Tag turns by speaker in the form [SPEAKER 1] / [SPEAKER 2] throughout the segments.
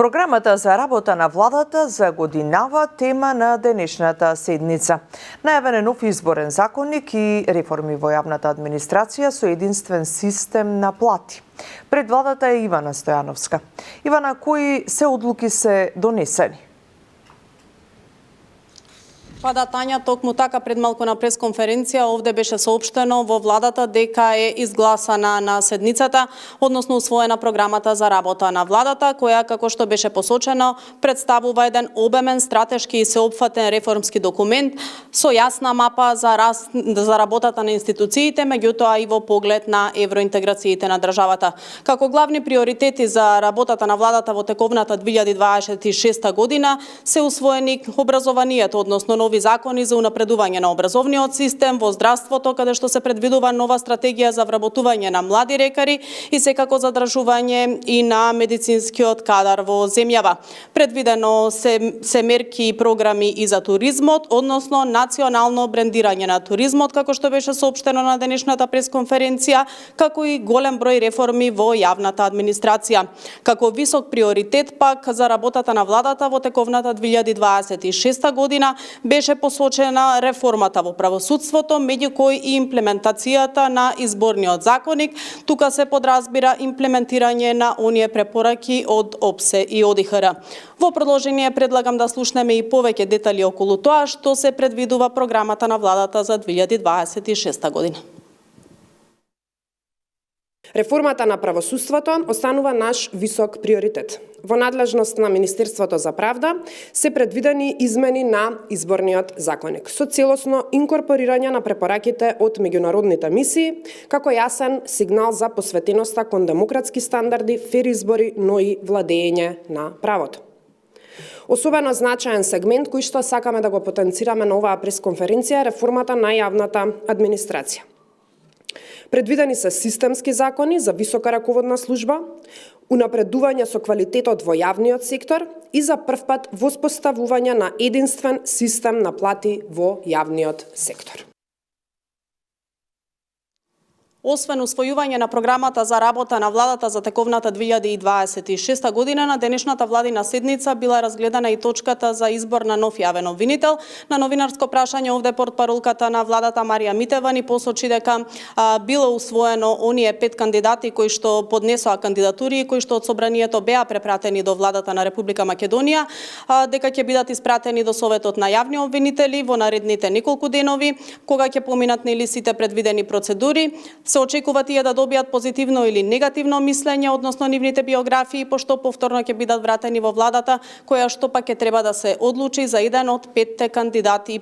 [SPEAKER 1] Програмата за работа на владата за годинава тема на денешната седница. Најавен е нов изборен законник и реформи во јавната администрација со единствен систем на плати. Пред владата е Ивана Стојановска. Ивана, кои се одлуки се донесени?
[SPEAKER 2] Па да, Тања, токму така пред малку на пресконференција овде беше соопштено во владата дека е изгласана на седницата, односно усвоена програмата за работа на владата, која, како што беше посочено, представува еден обемен, стратешки и сеопфатен реформски документ со јасна мапа за работата на институциите, меѓутоа и во поглед на евроинтеграциите на државата. Како главни приоритети за работата на владата во тековната 2026 година се усвоени образованието, односно нови закони за унапредување на образовниот систем, во здравството, каде што се предвидува нова стратегија за вработување на млади лекари и секако задржување и на медицинскиот кадар во земјава. Предвидено се мерки и програми и за туризмот, односно национално брендирање на туризмот, како што беше соопштено на денешната пресконференција, како и голем број реформи во јавната администрација. Како висок приоритет пак за работата на владата во тековната 2026 година беше посочена реформата во правосудството, меѓу кои и имплементацијата на изборниот законник. Тука се подразбира имплементирање на оние препораки од ОПСЕ и ОДИХР. Во продолжение предлагам да слушнеме и повеќе детали околу тоа што се предвидува програмата на владата за 2026 година.
[SPEAKER 3] Реформата на правосудството останува наш висок приоритет. Во надлежност на Министерството за правда се предвидени измени на изборниот законник со целосно инкорпорирање на препораките од меѓународните мисии, како јасен сигнал за посветеноста кон демократски стандарди, фер избори, но и владење на правото. Особено значаен сегмент кој што сакаме да го потенцираме на оваа пресконференција е реформата на јавната администрација. Предвидени се системски закони за висока раководна служба, унапредување со квалитетот во јавниот сектор и за првпат воспоставување на единствен систем на плати во јавниот сектор.
[SPEAKER 2] Освен усвојување на програмата за работа на владата за тековната 2026 година, на денешната владина седница била разгледана и точката за избор на нов јавен обвинител. На новинарско прашање овде портпаролката на владата Марија Митева ни посочи дека било усвоено оние 5 кандидати кои што поднесоа кандидатури и кои што од собранието беа препратени до владата на Република Македонија, дека ќе бидат испратени до Советот на јавни обвинители во наредните неколку денови, кога ќе поминат нели сите предвидени процедури. Се очекува тие да добијат позитивно или негативно мислење односно нивните биографии, пошто повторно ќе бидат вратени во владата, која што пак ќе треба да се одлучи за еден од 5 кандидати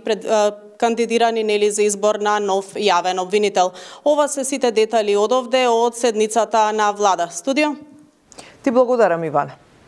[SPEAKER 2] кандидирани нели за избор на нов јавен обвинител. Ова се сите детали од овде од седницата на влада. Студио.
[SPEAKER 1] Ти благодарам, Ивана.